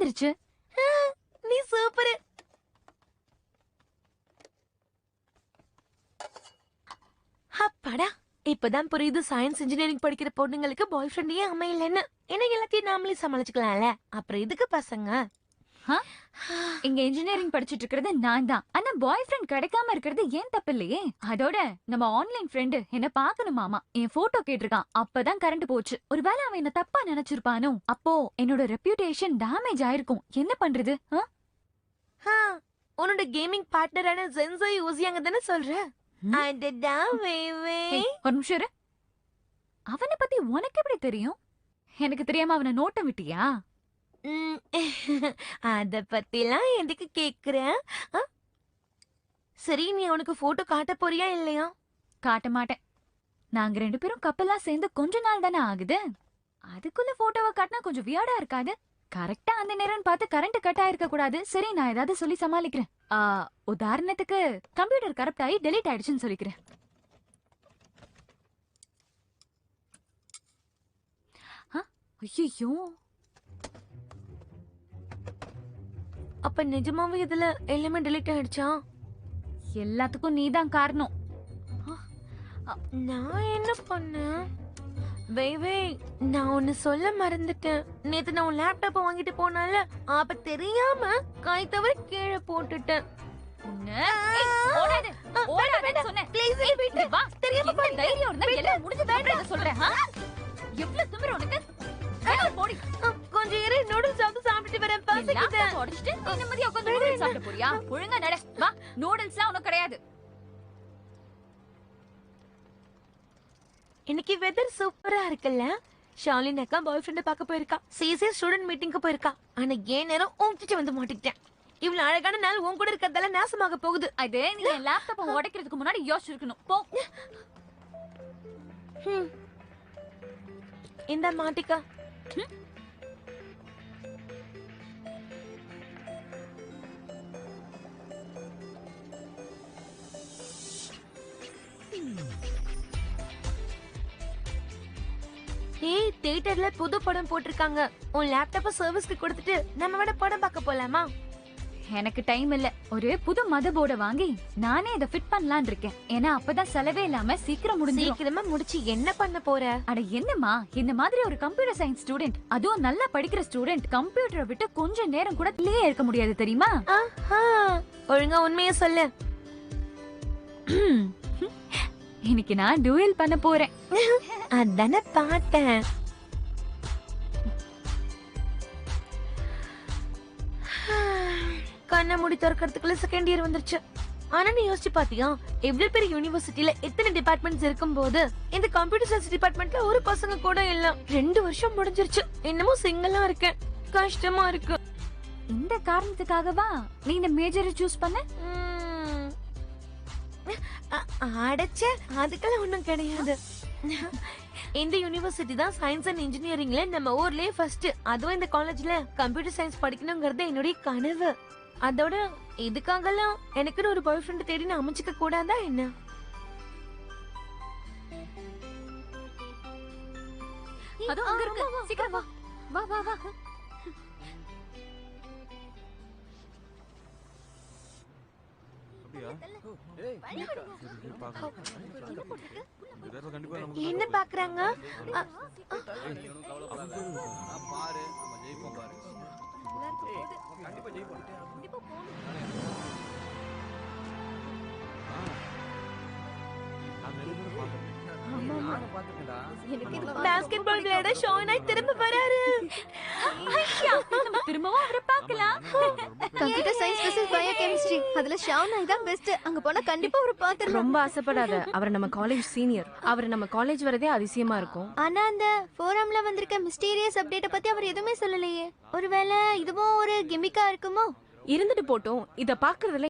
வந்துருச்சு. நீ சூப்பர். அப்பாடா, இப்பதான் புரியுது சயின்ஸ் இன்ஜினியரிங் படிக்கிற பொண்ணுங்களுக்கு பாய் ஃப்ரெண்டே அமையலன்னு. ஏன்னா எல்லாத்தையும் நாமளே சமாளிச்சுக்கலாம்ல, அப்புறம் எதுக்கு பசங்க? இங்க இன்ஜினியரிங் படிச்சிட்டு இருக்கிறது நான் தான். ஆனா பாய் ஃப்ரெண்ட் கிடைக்காம இருக்கிறது ஏன் தப்பு இல்லையே. அதோட நம்ம ஆன்லைன் ஃப்ரெண்டு என்ன பாக்கணுமாமா, என் போட்டோ கேட்டிருக்கான். அப்பதான் கரண்ட் போச்சு. ஒருவேளை அவன் என்ன தப்பா நினைச்சிருப்பானோ. அப்போ என்னோட ரெப்யூட்டேஷன் டேமேஜ் ஆயிருக்கும். என்ன பண்றது? உன்னோட கேமிங் பார்ட்னரான ஜென்சோ யூசியாங்க தானே சொல்ற? அடடா வேவே. ஒரு நிமிஷம் இரு. அவனை பத்தி உனக்கு எப்படி தெரியும்? எனக்கு தெரியாம அவனை நோட்டம் விட்டியா? அத பத்திலாம் எதுக்கு கேக்குற? சரி, நீ அவனுக்கு போட்டோ காட்ட போறியா இல்லையா? காட்ட மாட்டேன். நாங்க 2 பேரும் கப்பலா சேர்ந்து கொஞ்ச நாள் தானே ஆகுது. அதுக்குள்ள போட்டோவை காட்டினா கொஞ்சம் வியர்டா இருக்காது? கரெக்டா அந்த நேரம் பார்த்து கரண்ட் கட் ஆயிருக்க கூடாது. சரி, நான் ஏதாவது சொல்லி சமாளிக்கிறேன். உதாரணத்துக்கு கம்ப்யூட்டர் கரப்ட் ஆகி டெலீட் ஆயிடுச்சுன்னு சொல்லிக்கிறேன். ஐயோ, அப்ப நிஜமாவே இதுல எல்லாமே டெலீட் ஆயிடுச்சா? எல்லாத்துக்கும் நீதான் காரணம். நான் என்ன பண்ணேன்? வேவே, நான் ஒன்னு சொல்ல மறந்துட்டேன். நேத்து நான் உன் லேப்டாப்ப வாங்கிட்டு போனால, அப்ப தெரியாம கை தவறி கீழே போட்டுட்டேன். கொஞ்சம் இரு, நூடுல்ஸ் வந்து சாப்பிட்டு வரேன். பசிக்குது. உடைச்சிட்டு நீ நிம்மதியா உட்கார்ந்து நூடுல்ஸ் சாப்பிட போறியா? ஒழுங்கா நட. வா, நூடுல்ஸ்லாம் உனக்கு கிடையாது. இன்னைக்கு வெதர் சூப்பரா இருக்குல்ல? ஷாலின் அக்கா பாய் ஃப்ரெண்ட பார்க்க போயிருக்கா. சிசிஏ ஸ்டூடண்ட் மீட்டிங்க்கு போயிருக்கா. ஆனா ஏன் நேரம் உன்கிட்ட வந்து மாட்டிக்கிட்டேன். இவ்வளவு அழகான நாள் உன் கூட இருக்கிறதால நாசமாக போகுது. அது நீ என் லேப்டாப்பை உடைக்கிறதுக்கு முன்னாடி யோசிச்சிருக்கணும். போ. இந்த மாட்டிக்கா. ஏய், தியேட்டர்ல புது படம் போட்டிருக்காங்க. உன் லேப்டாப்ப சர்வீஸ்க்கு கொடுத்துட்டு நம்ம விட படம் பார்க்க போலாமா? எனக்கு டைம் இல்ல. ஒரு புது மதர் போர்டை வாங்கி நானே இதை ஃபிட் பண்ணலாம்னு இருக்கேன். ஏன்னா அப்பதான் செலவே இல்லாம சீக்கிரம் முடிஞ்சு. சீக்கிரமா முடிச்சு என்ன பண்ண போற? அட என்னம்மா, இந்த மாதிரி ஒரு கம்ப்யூட்டர் சயின்ஸ் ஸ்டூடெண்ட், அதுவும் நல்லா படிக்கிற ஸ்டூடெண்ட், கம்ப்யூட்டரை விட்டு கொஞ்ச நேரம் கூட வெளியே இருக்க முடியாது தெரியுமா? ஒழுங்கா உண்மையை சொல்லு. இன்னைக்கு நான் டூயல் பண்ண போறேன். அதானே பார்த்தேன். கண்ணை மூடி திறக்கிறதுக்குள்ள செகண்ட் இயர் வந்துருச்சு. ஆனா நீ யோசிச்சு பாத்தியா, எவ்வளவு பெரிய யூனிவர்சிட்டியில எத்தனை டிபார்ட்மெண்ட்ஸ் இருக்கும் போது இந்த கம்ப்யூட்டர் சயின்ஸ் டிபார்ட்மெண்ட்ல ஒரு பசங்க கூட இல்ல. 2 வருஷம் முடிஞ்சிருச்சு, இன்னமும் சிங்கிளா இருக்கேன். கஷ்டமா இருக்கு. இந்த காரணத்துக்காகவா நீ இந்த மேஜரை சூஸ் பண்ண? அடைச்ச, அதுக்கெல்லாம் ஒண்ணும் கிடையாது. இந்த யூனிவர்சிட்டி தான் சயின்ஸ் அண்ட் இன்ஜினியரிங்ல நம்ம ஊர்லயே ஃபர்ஸ்ட். அதுவும் இந்த காலேஜ்ல கம்ப்யூட்டர் சயின்ஸ் படிக்கணுங்கிறது என்னுடைய கனவு. அதோட இதுக்காகலாம் எனக்குன்னு ஒரு பாய் ஃப்ரெண்ட் தேடி நான் அமைச்சுக்க கூடாதா என்ன? அதோ அங்க இருக்கு. சீக்கிரம் வா. வா வா வா. என்ன பாக்குறாங்க? பாஸ்கெட்பால் விளையாட ஷானாய் திரும்ப வராரு. திரும்பவும் அவரை பார்க்கலாம். கம்ப்யூட்டர் சயின்ஸ் வெர்சஸ் பயோகெமிஸ்ட்ரி, அதுல ஷானாய் தான் பெஸ்ட். அங்க போனா கண்டிப்பா அவரை பாத்துறோம். ரொம்ப ஆசைப்படாத. அவர் நம்ம காலேஜ் சீனியர். அவர் நம்ம காலேஜ் வரதே அதிசயமா இருக்கும். ஆனா அந்த ஃபோரம்ல வந்திருக்க மிஸ்டீரியஸ் அப்டேட்ட பத்தி அவர் எதுவுமே சொல்லலையே. ஒருவேளை இதுவும் ஒரு கிமிக்கா இருக்குமோ? இருந்துட்டு போட்டோம். இத பாக்குறதுல